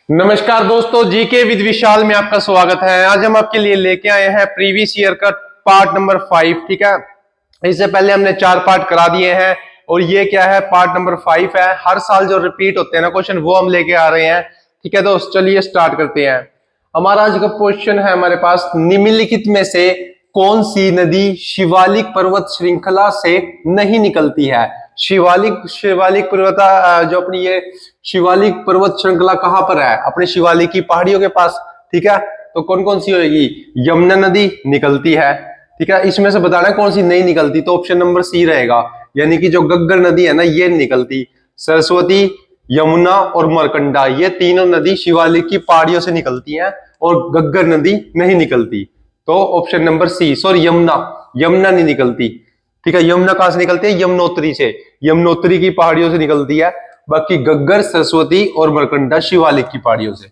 नमस्कार दोस्तों, GK with विशाल में आपका स्वागत है। आज हम आपके लिए लेके आए हैं प्रीवियस ईयर का पार्ट नंबर 5। ठीक है, इससे पहले हमने 4 पार्ट करा दिए हैं और ये क्या है, पार्ट नंबर 5 है। हर साल जो रिपीट होते हैं ना क्वेश्चन, वो हम लेके आ रहे हैं। ठीक है दोस्त, चलिए स्टार्ट करते हैं। हमारा आज का क्वेश्चन है हमारे पास, निम्नलिखित में से कौन सी नदी शिवालिक पर्वत श्रृंखला से नहीं निकलती है? शिवालिक पर्वत जो अपनी ये शिवालिक पर्वत श्रृंखला कहां पर है? अपने शिवालिक की पहाड़ियों के पास। ठीक है, तो कौन कौन सी होगी? यमुना नदी निकलती है। ठीक है, इसमें से बताना है कौन सी नहीं निकलती, तो ऑप्शन नंबर सी रहेगा। यानी कि जो गग्गर नदी है ना, ये निकलती। सरस्वती, यमुना और मरकंडा, ये तीनों नदी शिवालिक की पहाड़ियों से निकलती हैं और गग्गर नदी नहीं निकलती। तो option number C, sorry Yamuna नहीं निकलती। ठीक है, यमुना कहां से निकलती है? यमुनोत्री से, यमुनोत्री की पहाड़ियों से निकलती है। बाकी गग्गर, सरस्वती और मरकंडा शिवालिक की पहाड़ियों से।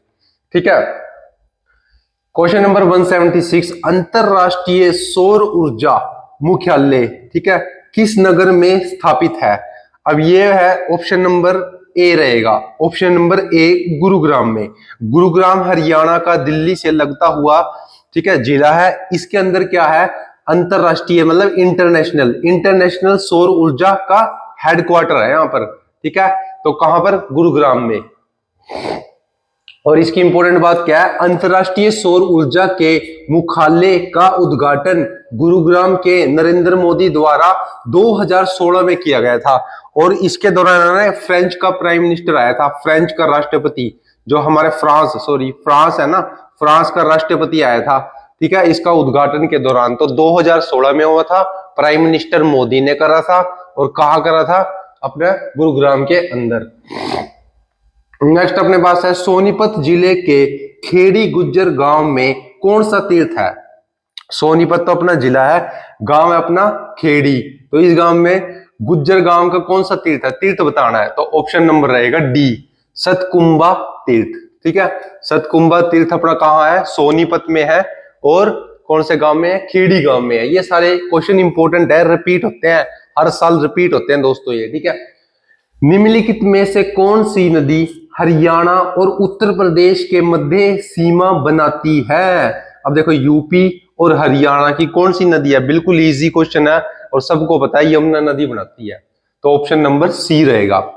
ठीक है, क्वेश्चन नंबर 176, अंतरराष्ट्रीय सौर ऊर्जा मुख्यालय, ठीक है, किस नगर में स्थापित है? अब ये है ऑप्शन नंबर ए रहेगा। ऑप्शन नंबर ए गुरुग्राम में। गुरुग्राम हरियाणा का दिल्ली से लगता हुआ, ठीक है, जिला है। इसके अंदर क्या है? अंतरराष्ट्रीय मतलब इंटरनेशनल सौर ऊर्जा का हेडक्वार्टर है यहाँ पर। ठीक है, तो कहां पर? गुरुग्राम में। और इसकी इंपॉर्टेंट बात क्या है? अंतरराष्ट्रीय सौर ऊर्जा के मुख्यालय का उद्घाटन गुरुग्राम के नरेंद्र मोदी द्वारा 2016 में किया गया था। और इसके दौरान फ्रेंच का प्राइम मिनिस्टर आया था, फ्रेंच का राष्ट्रपति, जो हमारे फ्रांस है ना, फ्रांस का राष्ट्रपति आया था। ठीक है, इसका उद्घाटन के दौरान तो 2016 में हुआ था। प्राइम मिनिस्टर मोदी ने करा था और कहा करा था? अपने गुरुग्राम के अंदर। नेक्स्ट अपने पास है, सोनीपत जिले के खेड़ी गुज्जर गांव में कौन सा तीर्थ है? सोनीपत तो अपना जिला है, गांव है अपना खेड़ी। तो इस गांव में गुज्जर गांव का कौन सा तीर्थ है? तीर्थ बताना है, तो ऑप्शन नंबर रहेगा डी, सतकुंबा तीर्थ। ठीक है, सतकुंबा तीर्थ अपना कहां है? सोनीपत में है। और कौन से गांव में है? खेड़ी गांव में है। ये सारे क्वेश्चन इंपॉर्टेंट है, रिपीट होते हैं, हर साल रिपीट होते हैं दोस्तों ये। ठीक है, निम्नलिखित में से कौन सी नदी हरियाणा और उत्तर प्रदेश के मध्य सीमा बनाती है? अब देखो, यूपी और हरियाणा की कौन सी नदी है? बिल्कुल इजी क्वेश्चन है और सबको पता है, यमुना नदी बनाती है। तो ऑप्शन नंबर सी रहेगा।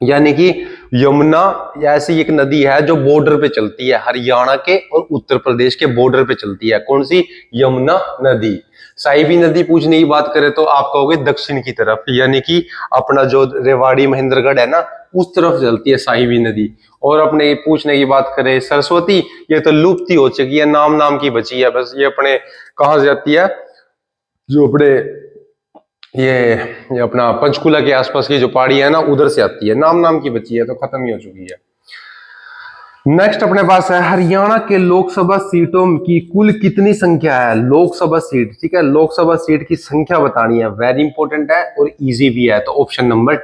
यानी कि यमुना ऐसी एक नदी है जो बॉर्डर पे चलती है, हरियाणा के और उत्तर प्रदेश के बॉर्डर पे चलती है। कौन सी? यमुना नदी। साहिबी नदी पूछने की बात करें तो आप कहोगे दक्षिण की तरफ, यानी कि अपना जो रेवाड़ी महेंद्रगढ़ है ना, उस तरफ चलती है साहिबी नदी। और अपने पूछने की बात करें सरस्वती, ये तो लुप्त ही हो चुकी है, नाम की बची है बस। ये अपने कहां से जाती है? जो अपने ये अपना पंचकुला के आसपास की जो पहाड़ी है ना, उधर से आती है, नाम की बची है, तो खत्म ही हो चुकी है। नेक्स्ट अपने पास है, हरियाणा के लोकसभा सीटों की कुल कितनी संख्या है? लोकसभा सीट, ठीक है, लोकसभा सीट की संख्या बतानी है। वेरी इंपॉर्टेंट है और इजी भी है। तो ऑप्शन नंबर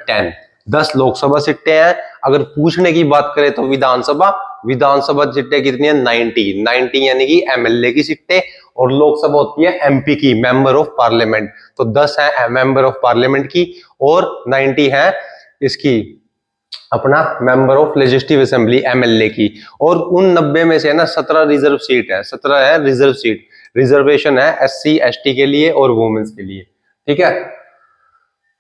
10 लोकसभा सीटें हैं। अगर पूछने की बात करें तो विधानसभा सीटें कितनी है? 90 यानी कि एमएलए की सीटें। और लोकसभा होती है एमपी की, मेंबर ऑफ पार्लियामेंट। तो 10 है मेंबर ऑफ पार्लियामेंट की और 90 है इसकी अपना member of legislative assembly, MLA की। और उन 90 में से ना 17 रिजर्व सीट है, 17 है रिजर्व सीट। रिजर्वेशन है एससी एसटी के लिए और वुमेन्स के लिए। ठीक है,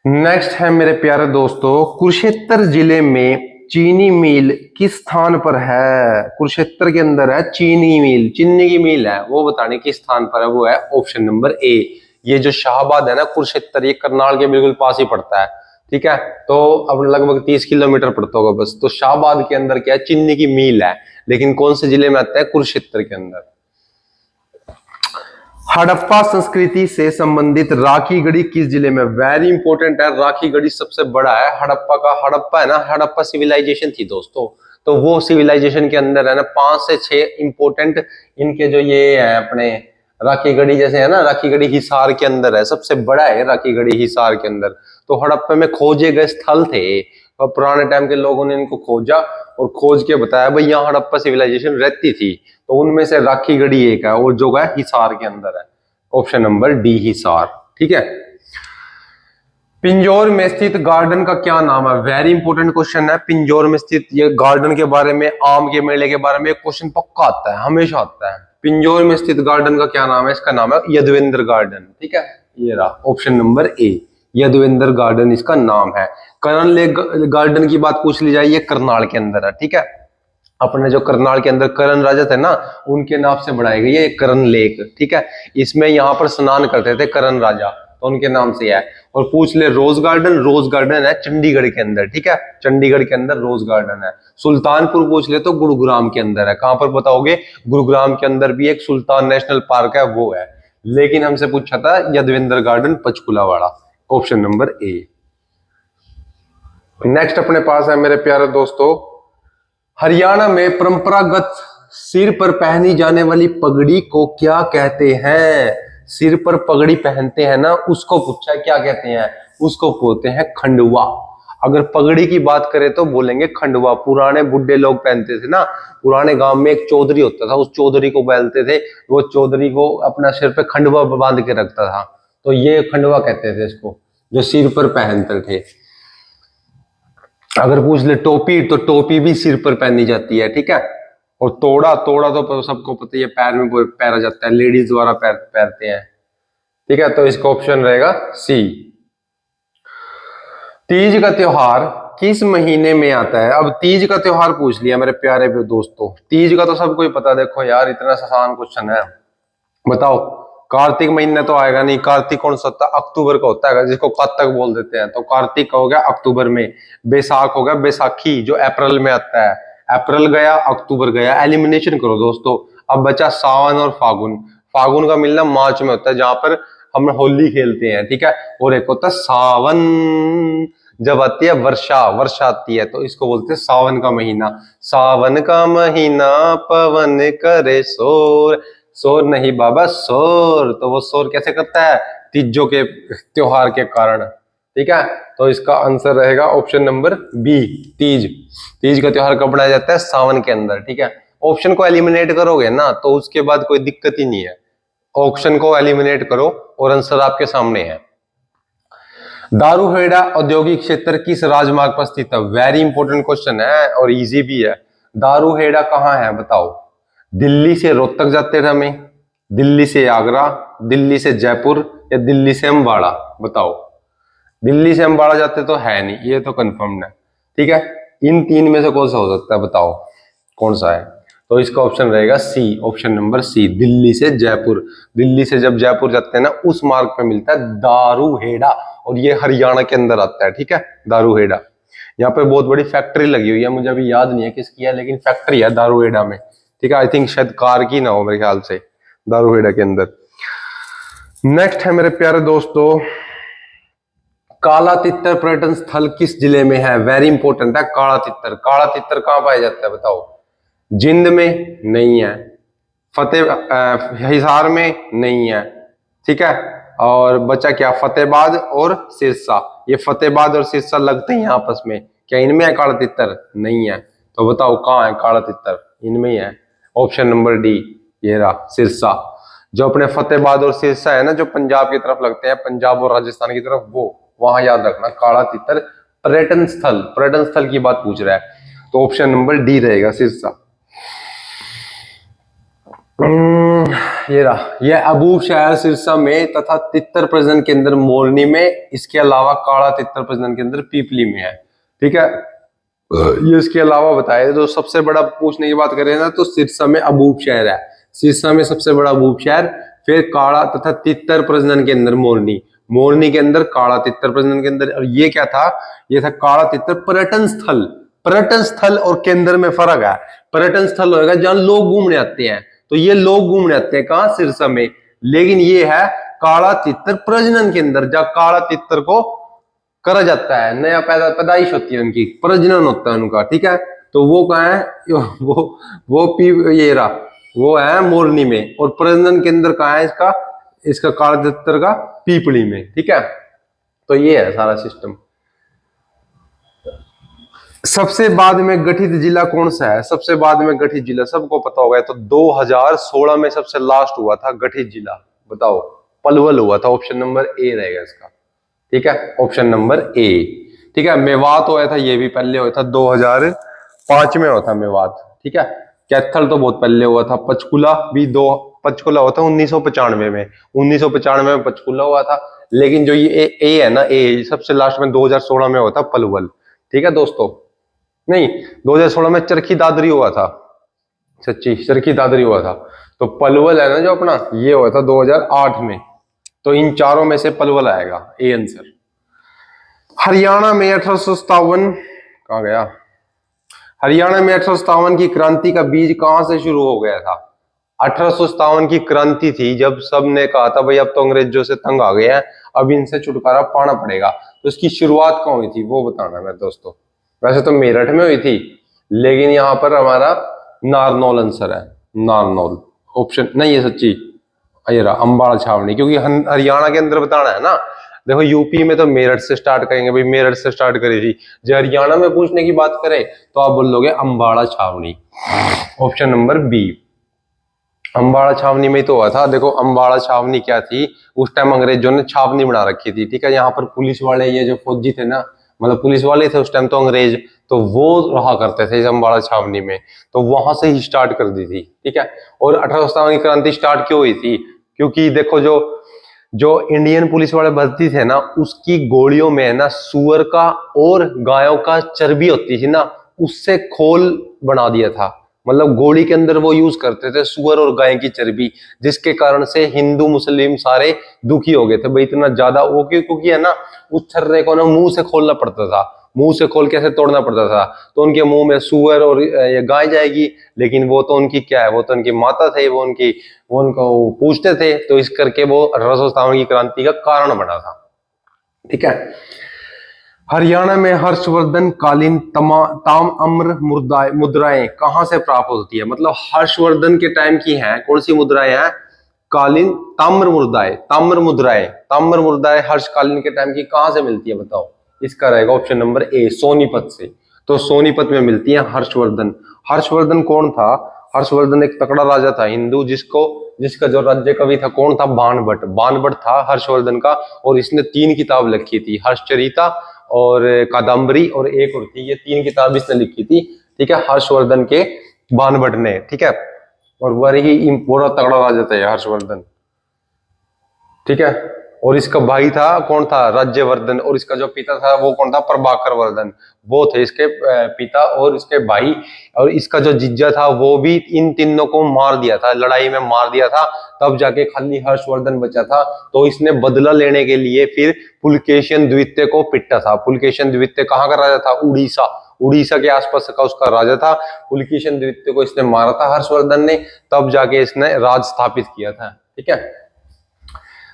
नेक्स्ट है मेरे प्यारे दोस्तों, कुरुक्षेत्र जिले में चीनी मिल किस स्थान पर है? कुरुक्षेत्र के अंदर है चीनी की मिल है, वो बताने किस स्थान पर है? वो है ऑप्शन नंबर ए। ये जो शाहबाद है ना कुरुक्षेत्र, ये करनाल के बिल्कुल पास ही पड़ता है। ठीक है, तो अब लगभग 30 किलोमीटर पड़ता होगा बस। तो शाहबाद के अंदर क्या है? चीनी की मिल है, लेकिन कौन से जिले में आता है? कुरुक्षेत्र के अंदर। हड़प्पा संस्कृति से संबंधित राखी गढ़ी किस जिले में? वेरी इंपॉर्टेंट है, राखी गढ़ी सबसे बड़ा है हड़प्पा का। हड़प्पा है ना, हड़प्पा सिविलाइजेशन थी दोस्तों। तो वो सिविलाइजेशन के अंदर है ना 5 से 6 इंपॉर्टेंट इनके जो ये है अपने राखी गढ़ी जैसे है ना, राखी गढ़ी हिसार के अंदर है, सबसे बड़ा है राखी गढ़ी हिसार के अंदर। तो हड़प्पा में खोजे गए स्थल थे और पुराने टाइम के लोगों ने इनको खोजा और खोज के बताया भाई यहाँ हड़प्पा सिविलाइजेशन रहती थी। तो उनमें से राखी गढ़ी एक है और जो है हिसार के अंदर है। Option number D Hisar. ठीक है, पिंजौर में स्थित गार्डन का क्या नाम है? वेरी इंपॉर्टेंट क्वेश्चन है। पिंजौर में स्थित ये गार्डन के बारे में, आम के मेले के बारे में क्वेश्चन पक्का आता है, हमेशा आता है। पिंजौर में स्थित गार्डन का क्या नाम है? इसका नाम है यदुवेंद्र गार्डन। ठीक है, ये रहा option number A, Yaduvendra garden इसका नाम है। करण लेक गार्डन की बात पूछ ली जाए, ये करनाल के अंदर है। ठीक है, अपने जो करनाल के अंदर करण राजा थे ना, उनके नाम से बनाई गई है करण लेक। ठीक है, इसमें यहाँ पर स्नान करते थे करण राजा, तो उनके नाम से है। और पूछ ले रोज गार्डन, रोज गार्डन है चंडीगढ़ के अंदर। ठीक है, चंडीगढ़ के अंदर रोज गार्डन है। सुल्तानपुर पूछ ले तो गुरुग्राम के अंदर है। कहां पर बताओगे? गुरुग्राम के अंदर भी एक सुल्तान नेशनल पार्क है, वो है। लेकिन हमसे पूछा था यदवेंद्र गार्डन पंचकुला वाला, ऑप्शन नंबर ए। नेक्स्ट अपने पास है मेरे प्यारे दोस्तों, हरियाणा में परंपरागत सिर पर पहनी जाने वाली पगड़ी को क्या कहते हैं? सिर पर पगड़ी पहनते हैं ना, उसको पूछा क्या कहते हैं? उसको बोलते हैं खंडवा। अगर पगड़ी की बात करें तो बोलेंगे खंडवा। पुराने बुढ़े लोग पहनते थे ना, पुराने गांव में एक चौधरी होता था, उस चौधरी को बोलते थे, वो चौधरी को अपना सिर पे खंडवा बांध के रखता था, तो ये खंडवा कहते थे इसको, जो सिर पर पहनते थे। अगर पूछ ले टोपी, तो टोपी भी सिर पर पहनी जाती है। ठीक है, और तोड़ा, तोड़ा तो सबको पता है पैर में पहना जाता है, लेडीज द्वारा पहनते हैं। ठीक है, तो इसका ऑप्शन रहेगा सी। तीज का त्योहार किस महीने में आता है? अब तीज का त्योहार पूछ लिया मेरे प्यारे दोस्तों, तीज का तो सबको ही पता। देखो यार, इतना आसान क्वेश्चन है, बताओ। कार्तिक महीने तो आएगा नहीं, कार्तिक कौन सा होता है? अक्टूबर का होता है, जिसको कातक बोल देते हैं, तो कार्तिक का हो गया अक्टूबर में। बैसाख हो गया बैसाखी, जो अप्रैल में आता है। अप्रैल गया, अक्टूबर गया, एलिमिनेशन करो दोस्तों। अब बचा सावन और फागुन। फागुन का मिलना मार्च में होता है, जहां पर हम होली खेलते हैं। ठीक है, और एक होता है सावन, जब आती है वर्षा, वर्षा आती है, तो इसको बोलते हैं सावन का महीना। सावन का महीना पवन करे शोर, शोर नहीं बाबा शोर। तो वो शोर कैसे करता है? तीजों के त्योहार के कारण। ठीक है, तो इसका आंसर रहेगा option number B, Teej. Teej का त्योहार कब मनाया जाता है? सावन के अंदर। ठीक है, ऑप्शन को एलिमिनेट करोगे ना, तो उसके बाद कोई दिक्कत ही नहीं है। ऑप्शन को एलिमिनेट करो और आंसर आपके सामने है। दारूहेड़ा औद्योगिक क्षेत्र किस राजमार्ग पर स्थित है? वेरी इंपॉर्टेंट क्वेश्चन है और इजी भी है। दारूहेड़ा कहाँ है बताओ? दिल्ली से रोहतक जाते हैं हमें, दिल्ली से आगरा, दिल्ली से जयपुर, या दिल्ली से अम्बाड़ा? बताओ। दिल्ली से अम्बाड़ा जाते तो है नहीं, ये तो कंफर्म है। ठीक है, इन तीन में से कौन सा हो सकता है? बताओ कौन सा है? तो इसका ऑप्शन रहेगा सी, ऑप्शन नंबर सी, दिल्ली से जयपुर। दिल्ली से जब जयपुर जाते हैं ना, उस मार्ग पे मिलता है दारूहेड़ा, और ये हरियाणा के अंदर आता है। ठीक है, दारूहेड़ा। यहाँ पे बहुत बड़ी फैक्ट्री लगी हुई है, मुझे अभी याद नहीं है किसकी है, लेकिन फैक्ट्री है दारूहेड़ा में। ठीक है, आई थिंक शायद कार की ना हो मेरे ख्याल से, दारूहेड़ा के अंदर। नेक्स्ट है मेरे प्यारे दोस्तों, काला तितर पर्यटन स्थल किस जिले में है? वेरी इंपॉर्टेंट है काला तितर। काला तितर कहां पाया जाता है बताओ? जिंद में नहीं है, हिसार में नहीं है। ठीक है, और बचा क्या? फतेहाबाद और सिरसा। ये फतेहाबाद और सिरसा लगते हैं आपस में, क्या इनमें है काला तितर? नहीं है। तो बताओ कहाँ है काला तितर? इनमें ही है, ऑप्शन नंबर डी, ये रहा सिरसा। जो अपने फतेहाबाद और सिरसा है ना, जो पंजाब की तरफ लगते हैं, पंजाब और राजस्थान की तरफ, वो वहां याद रखना काला तितर पर्यटन स्थल, पर्यटन स्थल की बात पूछ रहा है, तो ऑप्शन नंबर डी रहेगा सिरसा। ये रहा, यह अबूब शहर सिरसा में तथा तितर प्रजनन केंद्र मोरनी में, इसके अलावा काला तितर प्रजनन केंद्र पीपली में है। ठीक है, ये इसके अलावा बताया, तो सबसे बड़ा पूछने की बात करें ना, तो सिरसा में अबूब शहर है, सिरसा में सबसे बड़ा अबूब शहर। फिर काला तथा तितर प्रजनन केंद्र मोरनी, मोरनी के अंदर काला तितर प्रजनन केंद्र। और ये क्या था? ये था काला तितर पर्यटन स्थल। पर्यटन स्थल और केंद्र में फर्क है। पर्यटन स्थल होगा जहां लोग घूमने आते हैं, तो ये लोग घूमने आते हैं कहां? सिरसा में। लेकिन ये है काला तितर प्रजनन केंद्र, जहां काला तितर को करा जाता है, नया पैदाइश होती है उनकी, प्रजनन होता है उनका। ठीक है, तो वो कहाँ है? ये रहा, वो है मोरनी में। और प्रजनन केंद्र कहाँ है इसका? इसका काला तितर का पीपली में। ठीक है, तो ये है सारा सिस्टम। सबसे बाद में गठित जिला कौन सा है? सबसे बाद में गठित जिला सबको पता होगा, तो 2016 में सबसे लास्ट हुआ था गठित जिला, बताओ। पलवल हुआ था, ऑप्शन नंबर ए रहेगा इसका। ठीक है, ऑप्शन नंबर ए। ठीक है, मेवात हुआ था, ये भी पहले हुआ था 2005 में हुआ था मेवात। ठीक है, कैथल तो बहुत पहले हुआ था, पंचकुला भी पंचकुला हुआ था 1995 में, 1995 में पंचकुला हुआ था। लेकिन जो ये ए है ना, ए सबसे लास्ट में 2016 में हुआ था पलवल। ठीक है दोस्तों, नहीं 2016 में चरखी दादरी हुआ था, सच्ची चरखी दादरी हुआ था। तो पलवल है ना जो अपना, ये हुआ था 2008 में। तो इन चारों में से पलवल आएगा, ए आंसर। हरियाणा में 1857 कहाँ गया, हरियाणा में 1857 की क्रांति का बीज कहां से शुरू हो गया था? 1857 की क्रांति थी जब सब ने कहा था भाई अब तो अंग्रेजों से तंग आ गए हैं, अब इनसे छुटकारा पाना पड़ेगा। तो इसकी शुरुआत कहाँ हुई थी वो बताना है दोस्तों। वैसे तो मेरठ में हुई थी, लेकिन यहाँ पर हमारा नारनौल आंसर है, नारनौल ऑप्शन नहीं है सच्ची, ये रहा अम्बाड़ा छावनी, क्योंकि हरियाणा के अंदर बताना है ना। देखो यूपी में तो मेरठ से स्टार्ट करेंगे भाई, मेरठ से स्टार्ट करी थी। जो हरियाणा में पूछने की बात करें तो आप बोलोगे अम्बाड़ा छावनी, ऑप्शन नंबर बी। अम्बाड़ा छावनी में ही तो हुआ था। देखो अम्बाड़ा छावनी क्या थी, उस टाइम अंग्रेजों ने छावनी बना रखी थी। ठीक है, यहाँ पर पुलिस वाले ये जो फौजी थे ना, मतलब पुलिस वाले थे उस टाइम तो अंग्रेज, तो वो रहा करते थे इस अम्बाड़ा छावनी में, तो वहां से ही स्टार्ट कर दी थी। ठीक है, और 1857 की क्रांति स्टार्ट क्यों हुई थी? क्योंकि देखो जो जो इंडियन पुलिस वाले भर्ती थे ना, उसकी गोलियों में ना सुअर का और गायों का चर्बी होती थी ना, उससे खोल बना दिया था। मतलब गोली के अंदर वो यूज करते थे सुअर और गाय की चर्बी, जिसके कारण से हिंदू मुस्लिम सारे दुखी हो गए थे भाई इतना ज्यादा वो, क्योंकि है ना उस छर्रे को ना मुंह से खोलना पड़ता था, मुंह से खोल के ऐसे तोड़ना पड़ता था। तो उनके मुंह में सुअर और ये गाय जाएगी, लेकिन वो तो उनकी क्या है, वो तो उनकी माता थे, वो उनको पूछते थे। तो इस करके वो 1857 की क्रांति का कारण बना था। ठीक है, हरियाणा में हर्षवर्धन कालीन ताम अम्र मुद्राएं कहां से प्राप्त होती है? मतलब हर्षवर्धन के टाइम की हैं कौन सी मुद्राएं हैं? कालीन ताम्र मुद्राएं, ताम्र मुद्राएं हर्षकालीन के टाइम की कहां से मिलती है बताओ? इसका रहेगा ऑप्शन नंबर ए, सोनीपत से। तो सोनीपत में मिलती है हर्षवर्धन। हर्षवर्धन कौन था? हर्षवर्धन एक तकड़ा राजा था हिंदू, जिसका जो राज्य कवि था कौन था? बाणभट्ट। बाणभट्ट था हर्षवर्धन का, और इसने 3 किताब लिखी थी, हर्षचरिता और कादम्बरी और एक और थी, ये 3 किताब इसने लिखी थी। ठीक है, हर्षवर्धन के बाणभट्ट ने। ठीक है, और वही पूरा तगड़ा राजा था हर्षवर्धन। ठीक है, और इसका भाई था कौन था? राज्यवर्धन, और इसका जो पिता था वो कौन था? प्रभाकर वर्धन। वो थे इसके पिता और इसके भाई। और इसका जो जीजा था वो भी इन तीनों को मार दिया था, लड़ाई में मार दिया था, तब जाके खाली हर्षवर्धन बचा था। तो इसने बदला लेने के लिए फिर पुलकेशिन द्वितीय को पिटा था। पुलकेशिन द्वितीय कहाँ का राजा था? उड़ीसा, उड़ीसा के आसपास का उसका राजा था। पुलकेशिन द्वितीय को इसने मारा था हर्षवर्धन ने, तब जाके इसने राज स्थापित किया था। ठीक है,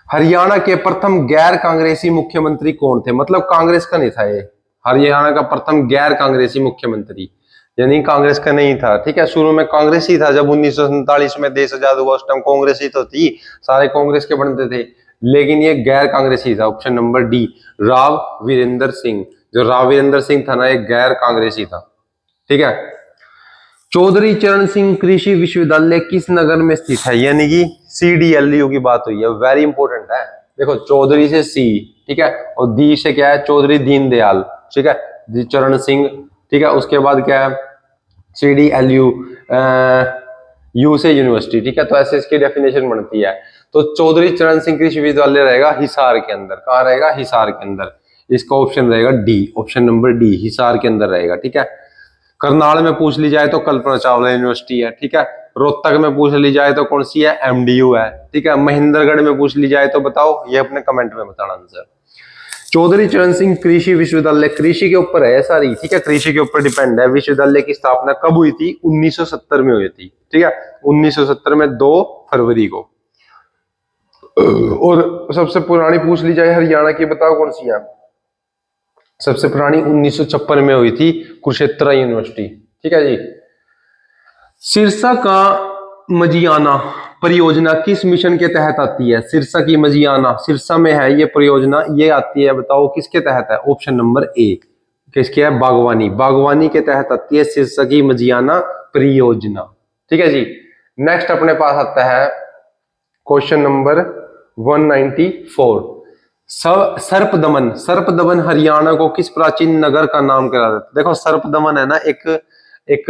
हरियाणा के प्रथम गैर कांग्रेसी मुख्यमंत्री कौन थे? मतलब कांग्रेस का नहीं था ये, हरियाणा का प्रथम गैर कांग्रेसी मुख्यमंत्री, यानी कांग्रेस का नहीं था। ठीक है, शुरू में कांग्रेस ही था, जब 1947 में देश आजाद हुआ उस टाइम कांग्रेस ही तो थी, सारे कांग्रेस के बनते थे। लेकिन ये गैर कांग्रेसी था, option number D, Rao Virendra Singh. जो राव वीरेंद्र सिंह था ना, एक गैर कांग्रेसी था। ठीक है, चौधरी चरण सिंह कृषि विश्वविद्यालय किस नगर में स्थित है? यानी कि CDLU की बात हुई है, वेरी इंपॉर्टेंट है। देखो चौधरी से सी, ठीक है, और दी से क्या है? चौधरी दीनदयाल। ठीक है, चरण सिंह। ठीक है, उसके बाद क्या है? CDLU, यू से यूनिवर्सिटी। ठीक है, तो ऐसे इसकी डेफिनेशन बनती है। तो चौधरी चरण सिंह कृषि विश्वविद्यालय रहेगा हिसार के अंदर। कहाँ रहेगा? हिसार के अंदर। इसका ऑप्शन रहेगा D, option number D, Hisar के अंदर रहेगा। ठीक है, करनाल में पूछ ली जाए तो कल्पना चावला यूनिवर्सिटी है। ठीक है, रोहतक में पूछ ली जाए तो कौन सी है? MDU है। ठीक है, महेंद्रगढ़ में पूछ ली जाए तो बताओ, ये अपने कमेंट में बताना आंसर। चौधरी चरण सिंह कृषि विश्वविद्यालय, कृषि के ऊपर है सारी। ठीक है, कृषि के ऊपर डिपेंड है। विश्वविद्यालय की स्थापना कब हुई थी? 1970 में हुई थी। ठीक है, 1970 में 2 फरवरी को। और सबसे पुरानी पूछ ली जाए हरियाणा की, बताओ कौन सी है? सबसे पुरानी 1956 में हुई थी, कुरुक्षेत्र यूनिवर्सिटी। ठीक है जी। सिरसा का मजियाना परियोजना किस मिशन के तहत आती है? सिरसा की मजियाना, सिरसा में है ये परियोजना, ये आती है, बताओ किसके तहत है? ऑप्शन नंबर ए, किसके है? बागवानी, बागवानी के तहत आती है सिरसा की मजियाना परियोजना। ठीक है जी। नेक्स्ट अपने पास आता है क्वेश्चन नंबर 194। सर्पदमन, सर्पदमन हरियाणा को किस प्राचीन नगर का नाम करा जाता है? देखो सर्पदमन है ना, एक एक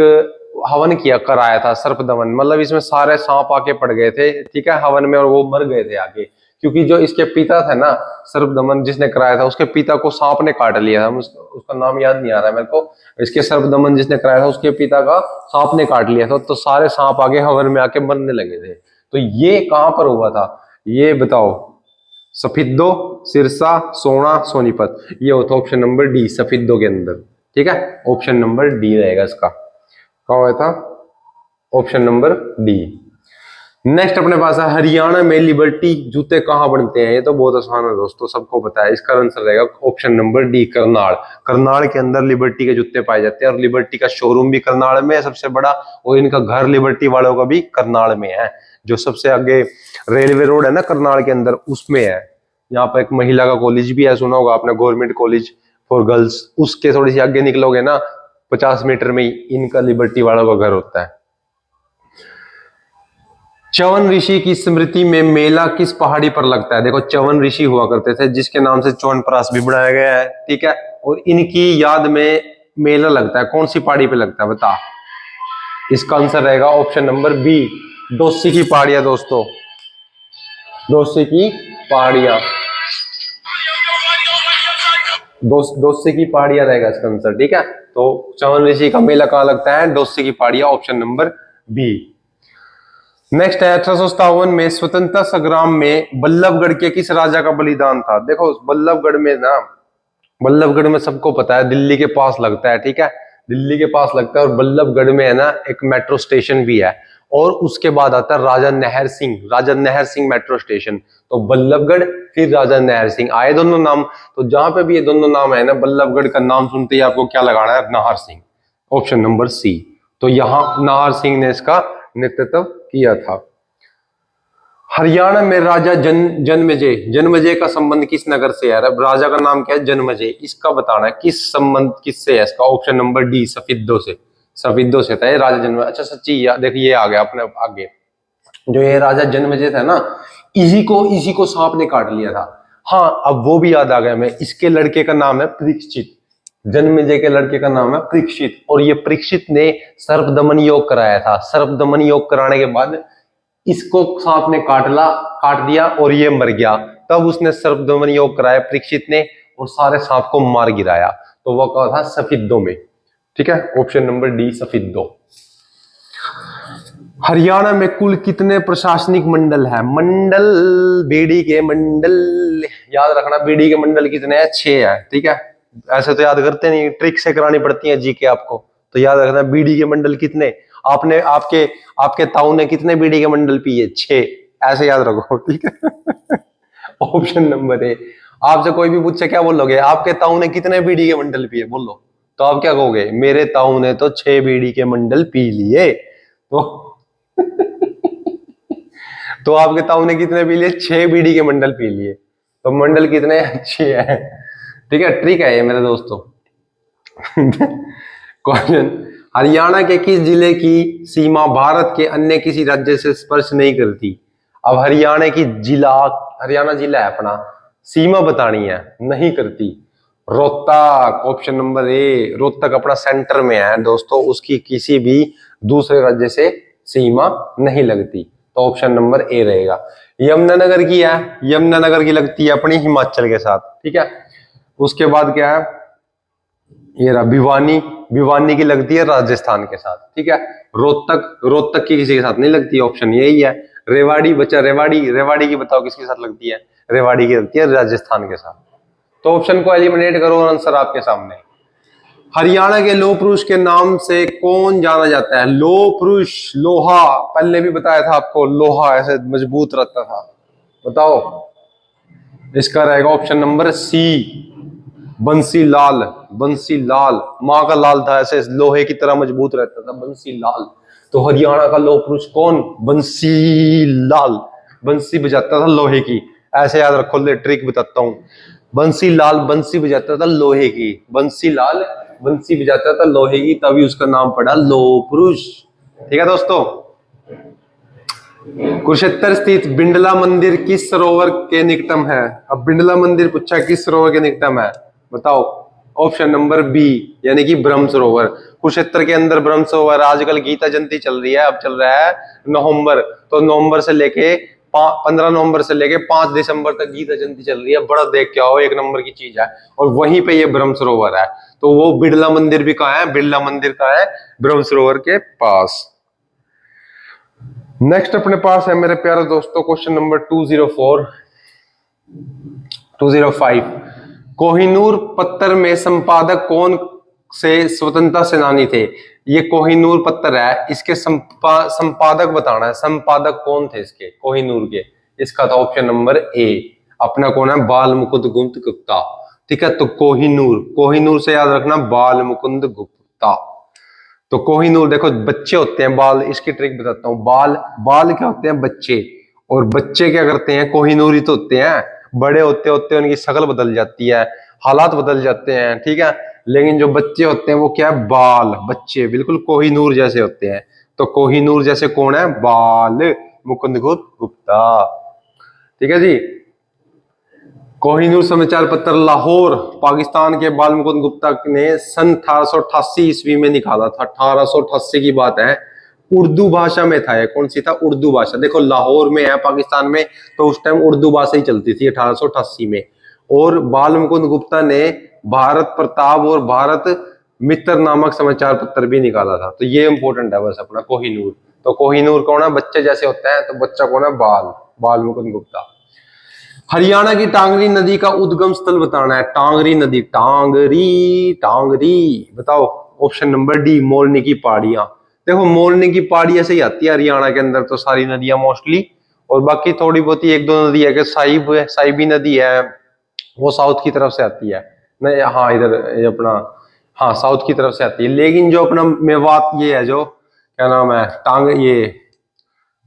हवन किया कराया था सर्पदमन, मतलब इसमें सारे सांप आके पड़ गए थे, ठीक है, हवन में, और वो मर गए थे आगे, क्योंकि जो इसके पिता थे ना, सर्पदमन जिसने कराया था, उसके पिता को सांप ने काट लिया था। उसका नाम याद नहीं आ रहा है मेरे को। इसके सर्पदमन जिसने कराया था, उसके पिता का सांप ने काट लिया था, तो सारे सांप आगे हवन में आके मरने लगे थे। तो ये कहां पर हुआ था, ये बताओ। सफिद्दो, सिरसा, सोना, सोनीपत, ये होता ऑप्शन नंबर डी, सफिद्दो के अंदर। ठीक है, ऑप्शन नंबर डी रहेगा इसका। कौन हुआ था? Option number D. नेक्स्ट अपने पास है हरियाणा में लिबर्टी जूते कहां बनते हैं? ये तो बहुत आसान है दोस्तों, सबको पता है। इसका आंसर रहेगा option number D, Karnal. Karnal के अंदर लिबर्टी के जूते पाए जाते हैं, और लिबर्टी का शोरूम भी करनाल में है सबसे बड़ा, और इनका घर लिबर्टी वालों का भी करनाल में है। जो सबसे आगे रेलवे रोड है ना करनाल के अंदर, उसमें है। यहाँ पर एक महिला का कॉलेज भी है, सुना होगा आपने, गवर्नमेंट कॉलेज फॉर गर्ल्स। उसके थोड़ी सी आगे निकलोगे ना, 50 मीटर में ही इनका लिबर्टी वालों का घर होता है। च्यवन ऋषि की स्मृति में मेला किस पहाड़ी पर लगता है? देखो च्यवन ऋषि हुआ करते थे, जिसके नाम से च्यवनप्राश भी बनाया गया है, ठीक है, और इनकी याद में मेला लगता है। कौन सी पहाड़ी पे लगता है बता? इसका आंसर रहेगा ऑप्शन नंबर बी, डोसी की पहाड़ियां दोस्तों, डोसी की पहाड़ियां, डोसी की पहाड़ियां रहेगा इसका आंसर, ठीक है। तो च्यवन ऋषि का मेला कहां लगता है? डोसी की पहाड़ियां, ऑप्शन नंबर बी। नेक्स्ट है 1857 में स्वतंत्रता संग्राम में बल्लभगढ़ के किस राजा का बलिदान था? देखो बल्लभगढ़ में ना, बल्लभगढ़ में सबको पता है दिल्ली के पास लगता है, ठीक है, दिल्ली के पास लगता है, और बल्लभगढ़ में है ना एक मेट्रो स्टेशन भी है, और उसके बाद आता है राजा नहर सिंह, राजा नहर सिंह मेट्रो स्टेशन। तो बल्लभगढ़ फिर राजा नहर सिंह आए दोनों नाम। तो जहां पे भी ये दोनों नाम है ना, बल्लभगढ़ का नाम सुनते ही आपको क्या लगाना है? Nahar Singh, option number C. तो यहां नाहर सिंह ने इसका नेतृत्व किया था। हरियाणा में राजा जन्मेजय, जन्मेजय का संबंध किस नगर से है? राजा का नाम क्या है? जन्मेजय। इसका बताना है किस संबंध किससे है इसका? ऑप्शन नंबर डी, सफिद्दो से, सफिद्दो से था ये राजा जन्म। अच्छा सच्ची देखिए, ये आ गया अपने आगे, जो ये राजा जन्मेजय था ना, इसी को सांप ने काट लिया था। हाँ अब वो भी याद आ गया मैं, इसके लड़के का नाम है परीक्षित, जन्मेजय के लड़के का नाम है परीक्षित, और ये परीक्षित ने सर्पदमन योग कराया था। सर्पदमन योग कराने के बाद इसको सांप ने काट दिया और ये मर गया। तब उसने सर्पदमन योग कराया परीक्षित ने, और सारे सांप को मार गिराया। तो वो कहा था सफिद्दो में, ठीक है, ऑप्शन नंबर डी, सफिद्दो। हरियाणा में कुल कितने प्रशासनिक मंडल है? मंडल, बीडी के मंडल याद रखना, बीडी के मंडल कितने हैं? 6 है, ठीक है। ऐसे तो याद करते नहीं, ट्रिक से करानी पड़ती है जीके आपको, तो याद रखना बीडी के मंडल कितने। आपने आपके आपके ताऊ ने कितने बीडी के मंडल पिए? 6, ऐसे याद रखो, ठीक है। Option number A. आपसे कोई भी पूछे क्या बोलोगे? आपके ताऊ ने कितने बीडी के मंडल पिए बोलो, तो आप क्या कहोगे? मेरे ताऊ ने तो 6 बीडी के मंडल पी लिए। तो तो आपके ताऊ ने कितने पी लिए? 6 बीड़ी के मंडल पी लिए। तो मंडल कितने? 6 है, ठीक है, ट्रिक है ये मेरे दोस्तों। क्वेश्चन, हरियाणा के किस जिले की सीमा भारत के अन्य किसी राज्य से स्पर्श नहीं करती? अब हरियाणा की जिला, हरियाणा जिला है अपना, सीमा बतानी है, नहीं करती। Rohtak, option number A, Rohtak अपना सेंटर में है दोस्तों, उसकी किसी भी दूसरे राज्य से सीमा नहीं लगती। तो ऑप्शन नंबर ए रहेगा। यमुनानगर की है, यमुनानगर की लगती है अपनी हिमाचल के साथ, ठीक है। उसके बाद क्या है, ये रहा भिवानी, भिवानी की लगती है राजस्थान के साथ, ठीक है। रोहतक, रोहतक की किसी के साथ नहीं लगती, ऑप्शन यही है। रेवाड़ी बचा, रेवाड़ी, रेवाड़ी की बताओ किसके साथ लगती है? रेवाड़ी की लगती है राजस्थान के साथ। तो ऑप्शन को एलिमिनेट करो, आंसर आपके सामने। हरियाणा के लौह पुरुष के नाम से कौन जाना जाता है? लौह पुरुष, लोहा, पहले भी बताया था आपको, लोहा ऐसे मजबूत रहता था। बताओ, इसका रहेगा ऑप्शन नंबर सी, बंसी लाल। बंसी लाल, माँ का लाल था, ऐसे लोहे की तरह मजबूत रहता था, बंसी लाल। तो हरियाणा का लौह पुरुष कौन? बंसी लाल, बंसी बजाता था लोहे की, ऐसे याद रखो, ले ट्रिक बताता हूं। बंसी लाल बंसी बजाता था लोहे की, बंसी लाल बंसी बजाता था लोहे की, तभी उसका नाम पड़ा लौह पुरुष, ठीक है दोस्तों। कुरुक्षेत्र स्थित बिंडला मंदिर किस सरोवर के निकटम है? अब बिंडला मंदिर पूछा किस सरोवर के निकटम है, बताओ। ऑप्शन नंबर बी, यानी कि ब्रह्म सरोवर। कुरुक्षेत्र के अंदर ब्रह्म सरोवर। आजकल गीता जयंती चल रही है, अब चल रहा है नवंबर, तो नवंबर से लेके 15 नवंबर से लेके 5 दिसंबर तक गीता जयंती चल रही है। बड़ा देख के आओ, एक नंबर की चीज है। और वहीं पे ये ब्रह्म सरोवर है। तो वो बिड़ला मंदिर भी कहाँ है? बिड़ला मंदिर कहाँ है? ब्रह्म सरोवर के पास। नेक्स्ट अपने पास है मेरे प्यारे दोस्तों क्वेश्चन नंबर 205। कोहिनूर पत्थर में संपादक कौन से स्वतंत्रता सेनानी थे? ये कोहिनूर पत्थर है, इसके संपादक बताना है। संपादक कौन थे इसके, कोहिनूर के? इसका था ऑप्शन नंबर ए, अपना कौन है? बाल मुकुंद गुप्ता। ठीक है, तो कोहिनूर, कोहिनूर से याद रखना बाल मुकुंद गुप्ता। तो कोहिनूर देखो, बच्चे होते हैं बाल, इसकी ट्रिक बताता हूँ। बाल, बाल क्या होते हैं? बच्चे। और बच्चे क्या करते हैं? कोहिनूर ही तो होते हैं। बड़े होते होते उनकी शक्ल बदल जाती है, हालात बदल जाते हैं, ठीक है। लेकिन जो बच्चे होते हैं वो क्या है? बाल, बच्चे बिल्कुल कोहिनूर जैसे होते हैं। तो कोहिनूर जैसे कौन है? बाल मुकुंद गुप्ता। ठीक है जी। कोहिनूर समाचार पत्र लाहौर पाकिस्तान के बाल मुकुंद गुप्ता ने सन 1888 ईस्वी में निकाला था। 1888 की बात है। उर्दू भाषा में था। कौन सी था? उर्दू भाषा। देखो लाहौर में है पाकिस्तान में, तो उस टाइम उर्दू भाषा ही चलती थी 1888 में। और बाल मुकुंद गुप्ता ने भारत प्रताप और भारत मित्र नामक समाचार पत्र भी निकाला था। तो ये इंपॉर्टेंट है बस अपना कोहिनूर। तो कोहिनूर कौन है? बच्चे जैसे होते हैं, तो बच्चा कौन है? बाल, बाल मुकुंद गुप्ता। हरियाणा की टांगरी नदी का उद्गम स्थल बताना है। टांगरी नदी, टांगरी, टांगरी, बताओ। ऑप्शन नंबर डी, मोरनी की पहाड़ियां। देखो मोरनी की पहाड़ी ऐसे ही आती है हरियाणा के अंदर, तो सारी नदियां मोस्टली। और बाकी थोड़ी बहुत ही एक दो नदी है कि साहिबी नदी है, वो साउथ की तरफ से आती है। नहीं, हाँ इधर ये अपना, हाँ साउथ की तरफ से आती है। लेकिन जो अपना मेवात ये है, जो क्या नाम है, ये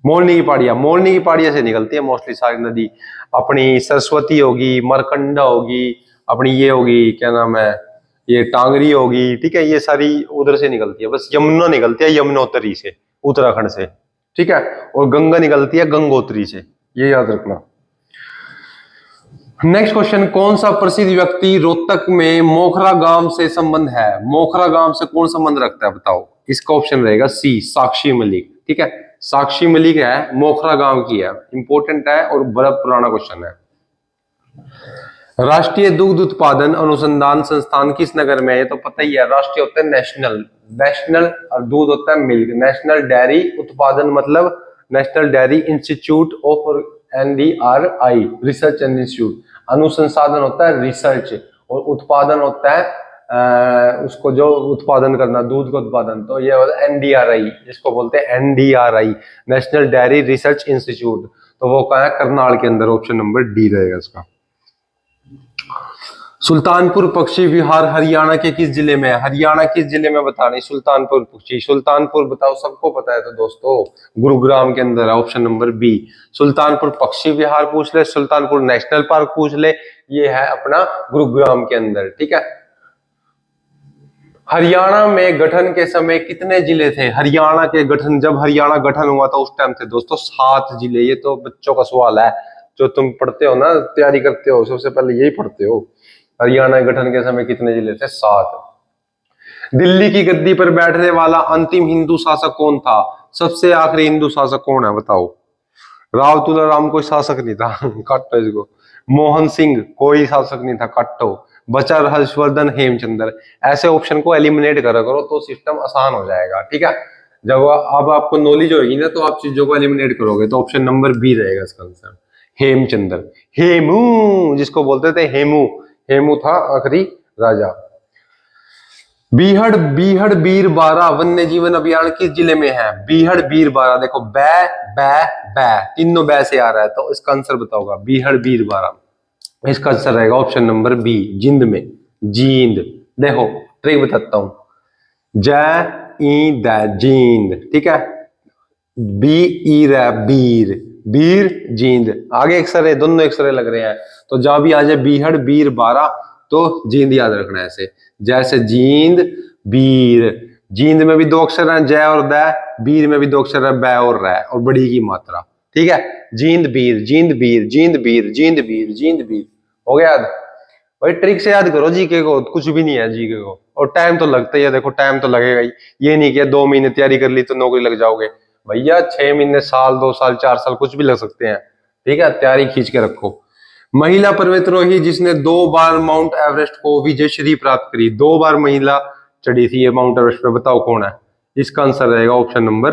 मोरनी की पहाड़ियां, मोरनी की पहाड़ियां से निकलती है मोस्टली सारी नदी। अपनी सरस्वती होगी, मरकंडा होगी, अपनी ये होगी क्या नाम है, ये टांगरी होगी, ठीक है, ये सारी उधर से निकलती है। बस यमुना निकलती है यमुनोत्री से, उत्तराखंड से, ठीक है। और गंगा निकलती है गंगोत्री से, ये याद रखना। नेक्स्ट क्वेश्चन, कौन सा प्रसिद्ध व्यक्ति रोहतक में मोखरा गांव से संबंध है? मोखरा गांव से कौन संबंध रखता है, बताओ। इसका ऑप्शन रहेगा सी, साक्षी मलिक। ठीक है, साक्षी मलिक है, मोखरा गांव की है, इंपॉर्टेंट है और बड़ा पुराना क्वेश्चन है। राष्ट्रीय दुग्ध उत्पादन अनुसंधान संस्थान किस नगर में है? तो पता ही है, राष्ट्रीय होता है नेशनल, नेशनल, और दूध होता है मिल्क। नेशनल डेयरी उत्पादन मतलब national dairy institute of NDRI, research and institute. अनुसंसाधन होता है रिसर्च, और उत्पादन होता है उसको जो उत्पादन करना, दूध का उत्पादन। तो ये होता है NDRI, जिसको बोलते हैं NDRI, national dairy research institute. तो वो कहाँ है? करनाल के अंदर। ऑप्शन नंबर डी रहेगा इसका। सुल्तानपुर पक्षी विहार हरियाणा के किस जिले में है? हरियाणा किस जिले में बताना है? सुल्तानपुर पक्षी, सुल्तानपुर बताओ, सबको पता है तो दोस्तों, गुरुग्राम के अंदर है। ऑप्शन नंबर बी, सुल्तानपुर पक्षी विहार पूछ ले, सुल्तानपुर नेशनल पार्क पूछ ले, ये है अपना गुरुग्राम के अंदर। ठीक है। हरियाणा में गठन के समय कितने जिले थे? हरियाणा के गठन, जब हरियाणा गठन हुआ था उस टाइम थे दोस्तों 7 जिले। ये तो बच्चों का सवाल है, जो तुम पढ़ते हो ना, तैयारी करते हो, सबसे पहले यही पढ़ते हो। हरियाणा गठन के समय कितने जिले थे? 7। दिल्ली की गद्दी पर बैठने वाला अंतिम हिंदू शासक कौन था? सबसे आखिरी हिंदू शासक कौन है, बताओ। राव तुलाराम कोई शासक नहीं था, काटो इसको। मोहन सिंह कोई शासक नहीं था, काटो। बचा हर्षवर्धन, हेमचंद्र। ऐसे ऑप्शन को एलिमिनेट करा करो तो सिस्टम आसान हो जाएगा। ठीक है, जब अब आपको नॉलेज होगी ना, तो आप चीजों को एलिमिनेट करोगे। तो ऑप्शन नंबर बी रहेगा इसका आंसर, हेमचंद्र। हेमू जिसको बोलते थे, हेमू, हेमू था आखिरी राजा। बीहड़ बीहड़ बीरबारा वन्य जीवन अभियान किस जिले में है? बीहड़ बीरबारा, देखो बै बै बै, तीनों बै से आ रहा है, तो इसका आंसर बताओगा बीहड़ बीरबारा। इसका आंसर रहेगा ऑप्शन नंबर बी, जिंद में, जींद। देखो ट्रिक बताता हूं, जय ई द जींद, ठीक है, बी ई र बीर, बीर जींद, आगे एक्सरे, दोनों एक्सरे लग रहे हैं। तो जहां भी आ जाए बीहड़ बीर बारा, तो जींद याद रखना है ऐसे, जैसे जींद बीर। जींद में भी 2 अक्षर हैं, जय और द। बीर में भी 2 अक्षर है, बै और रै, और बड़ी की मात्रा। ठीक है, जींद बीर जींद बीर जींद बीर जींद बीर जींद बीर, हो गया याद। भाई ट्रिक से याद करो जीके को, कुछ भी नहीं है जीके को, और टाइम तो लगता ही है, देखो टाइम तो लगेगा ही। ये नहीं कि 2 महीने तैयारी कर ली तो नौकरी लग जाओगे, भैया 6 महीने, साल, 2 साल, 4 साल कुछ भी लग सकते हैं। ठीक है, तैयारी खींच के रखो। महिला पर्वतारोही जिसने 2 बार माउंट एवरेस्ट को विजयश्री प्राप्त करी, 2 बार महिला चढ़ी थी ये माउंट एवरेस्ट पे, बताओ कौन है? इसका आंसर रहेगा ऑप्शन नंबर,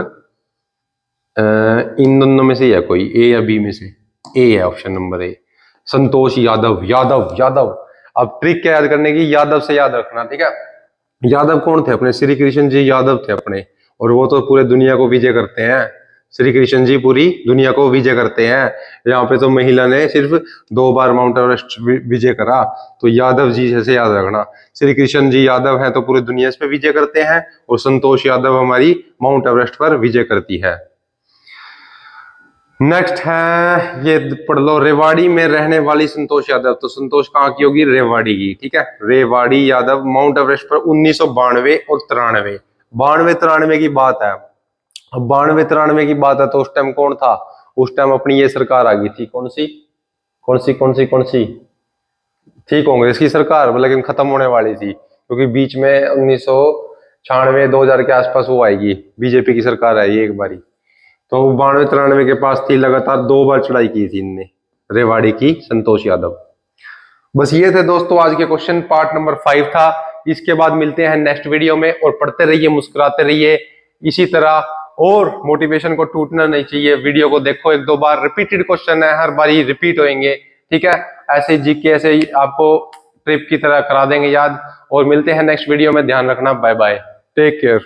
इन दोनों में से है कोई, ए या बी में से? ए है, option number A, Santosh Yadav. Yadav Yadav. अब ट्रिक क्या याद करने की, यादव से याद रखना, ठीक है। यादव कौन थे अपने? श्री कृष्ण जी यादव थे अपने, और वो तो पूरे दुनिया को विजय करते हैं। श्री कृष्ण जी पूरी दुनिया को विजय करते हैं। यहाँ पे तो महिला ने सिर्फ 2 बार माउंट एवरेस्ट विजय करा, तो यादव जी जैसे याद रखना। श्री कृष्ण जी यादव हैं तो पूरी दुनिया इस पे विजय करते हैं, और संतोष यादव हमारी माउंट एवरेस्ट पर विजय करती है। नेक्स्ट है, ये पढ़ लो, रेवाड़ी में रहने वाली संतोष यादव। तो संतोष कहाँ की होगी? रेवाड़ी की, ठीक है। रेवाड़ी यादव माउंट एवरेस्ट पर 1992 और 93, 92-93 की बात है। अब 92-93 की बात है तो उस टाइम कौन था? उस टाइम अपनी ये सरकार आ गई थी, कौन सी कौन सी कौन सी कौन सी थी? कांग्रेस की सरकार, लेकिन खत्म होने वाली थी, क्योंकि बीच में 1996-2000 के आसपास वो आएगी, बीजेपी की सरकार आई एक बारी। तो 92-93 के पास थी, लगातार 2 बार चढ़ाई की थी इनने, रेवाड़ी की संतोष यादव। बस ये थे दोस्तों आज के क्वेश्चन, पार्ट नंबर 5 था। इसके बाद मिलते हैं नेक्स्ट वीडियो में, और पढ़ते रहिए, मुस्कुराते रहिए इसी तरह, और मोटिवेशन को टूटना नहीं चाहिए। वीडियो को देखो 1-2 बार, रिपीटेड क्वेश्चन है, हर बार रिपीट होंगे, ठीक है। ऐसे जीके ऐसे ही आपको ट्रिप की तरह करा देंगे याद। और मिलते हैं नेक्स्ट वीडियो में, ध्यान रखना, बाय बाय, टेक केयर।